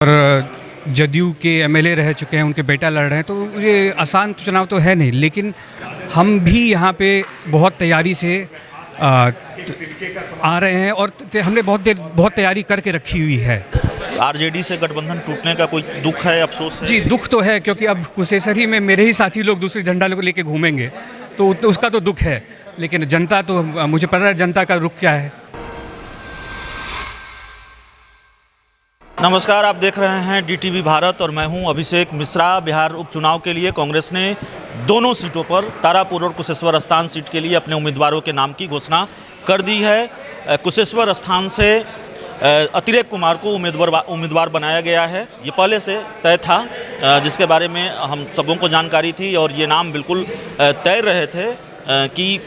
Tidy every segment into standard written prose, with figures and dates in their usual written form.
और जदयू के एमएलए रह चुके हैं, उनके बेटा लड़ रहे हैं, तो ये आसान चुनाव तो है नहीं। लेकिन हम भी यहाँ पे बहुत तैयारी से आ रहे हैं और हमने बहुत तैयारी करके रखी हुई है। आरजेडी से गठबंधन टूटने का कोई दुख है, अफसोस है? जी, दुख तो है, क्योंकि अब कुशेश्वरी में मेरे ही साथी लोग दूसरे झंडा लेके घूमेंगे, तो उसका तो दुख है। लेकिन जनता तो, मुझे पता है जनता का रुख क्या है। नमस्कार, आप देख रहे हैं डीटीवी भारत और मैं हूं अभिषेक मिश्रा। बिहार उपचुनाव के लिए कांग्रेस ने दोनों सीटों पर, तारापुर और कुशेश्वर स्थान सीट के लिए अपने उम्मीदवारों के नाम की घोषणा कर दी है। कुशेश्वर स्थान से अतिरेक कुमार को उम्मीदवार बनाया गया है। ये पहले से तय था, जिसके बारे में हम सबों को जानकारी थी और ये नाम बिल्कुल तय रहे थे कि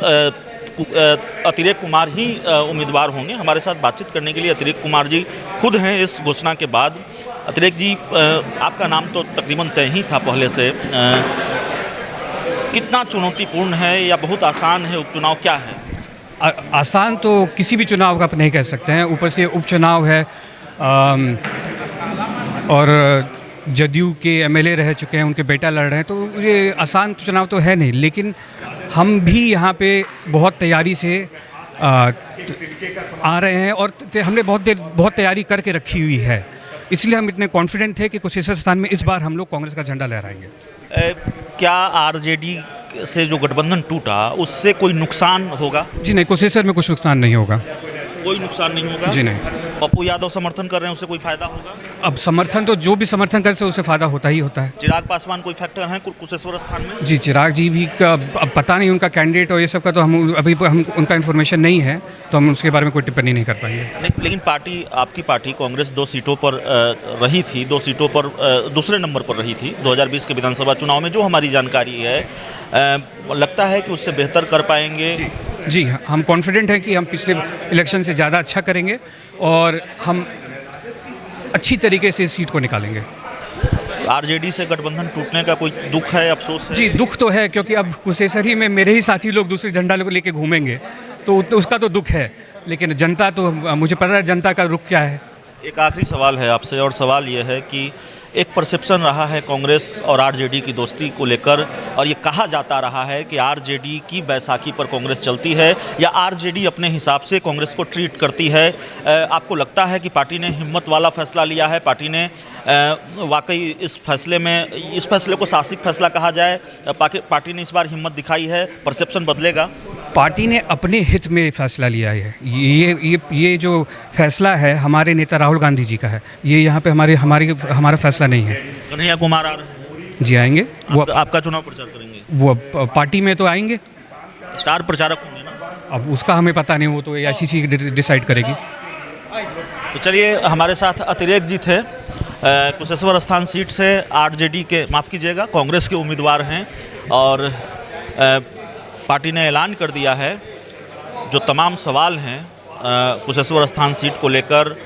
अतिरेक कुमार ही उम्मीदवार होंगे। हमारे साथ बातचीत करने के लिए अतिरेक कुमार जी खुद हैं इस घोषणा के बाद। अतिरेक जी, आपका नाम तो तकरीबन तय ही था पहले से। कितना चुनौतीपूर्ण है या बहुत आसान है उपचुनाव, क्या है? आसान तो किसी भी चुनाव का आप नहीं कह सकते हैं, ऊपर से उपचुनाव है और जदयू के एमएलए रह चुके हैं, उनके बेटा लड़ रहे हैं, तो ये आसान चुनाव तो है नहीं। लेकिन हम भी यहाँ पे बहुत तैयारी से आ रहे हैं और हमने बहुत तैयारी करके रखी हुई है। इसलिए हम इतने कॉन्फिडेंट थे कि कुशेश्वर स्थान में इस बार हम लोग कांग्रेस का झंडा लहराएंगे। क्या आरजेडी से जो गठबंधन टूटा उससे कोई नुकसान होगा? जी नहीं, कुशेश्वर में कुछ नुकसान नहीं होगा। कोई नुकसान नहीं होगा? जी नहीं। पप्पू यादव समर्थन कर रहे हैं, उससे कोई फायदा होगा? अब समर्थन तो जो भी समर्थन करे उससे फ़ायदा होता ही होता है। चिराग पासवान कोई फैक्टर है कुशेश्वर स्थान में? जी, चिराग जी भी अब पता नहीं उनका कैंडिडेट और ये सब का, तो हम उनका इन्फॉर्मेशन नहीं है, तो हम उसके बारे में कोई टिप्पणी नहीं कर पाएंगे। लेकिन आपकी पार्टी कांग्रेस 2 सीटों पर रही थी, 2 सीटों पर दूसरे नंबर पर रही थी 2020 के विधानसभा चुनाव में। जो हमारी जानकारी है, लगता है कि उससे बेहतर कर पाएंगे? जी, हम कॉन्फिडेंट हैं कि हम पिछले इलेक्शन से ज़्यादा अच्छा करेंगे और हम अच्छी तरीके से इस सीट को निकालेंगे। आरजेडी से गठबंधन टूटने का कोई दुख है, अफसोस है? जी, दुख तो है, क्योंकि अब कुशेश्वरी में मेरे ही साथी लोग दूसरे झंडा लेके घूमेंगे, तो उसका तो दुख है। लेकिन जनता तो, मुझे पता है जनता का रुख क्या है। एक आखिरी सवाल है आपसे, और सवाल ये है कि एक परसेप्शन रहा है कांग्रेस और आरजेडी की दोस्ती को लेकर, और ये कहा जाता रहा है कि आरजेडी की बैसाखी पर कांग्रेस चलती है या आरजेडी अपने हिसाब से कांग्रेस को ट्रीट करती है। आपको लगता है कि पार्टी ने हिम्मत वाला फैसला लिया है? पार्टी ने वाकई इस फैसले को साहसिक फैसला कहा जाए, पार्टी ने इस बार हिम्मत दिखाई है, परसेप्शन बदलेगा? पार्टी ने अपने हित में फैसला लिया है। ये जो फैसला है हमारे नेता राहुल गांधी जी का है। ये यहाँ पे हमारा फैसला नहीं है। कन्हैया कुमार आ रहे हैं? जी, आएंगे। वो आपका चुनाव प्रचार करेंगे? वो पार्टी में तो आएंगे, स्टार प्रचारक होंगे ना? अब उसका हमें पता नहीं, वो तो आईसीसी डिसाइड करेगी। तो चलिए, हमारे साथ अतिरेक जी थे, कुशेश्वर स्थान सीट से आरजेडी के, माफ़ कीजिएगा, कांग्रेस के उम्मीदवार हैं और पार्टी ने ऐलान कर दिया है जो तमाम सवाल हैं कुशेश्वर स्थान सीट को लेकर,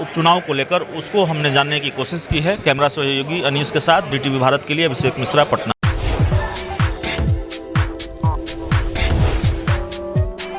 उपचुनाव को लेकर, उसको हमने जानने की कोशिश की है। कैमरा सहयोगी अनीस के साथ डीटीवी भारत के लिए अभिषेक मिश्रा, पटना।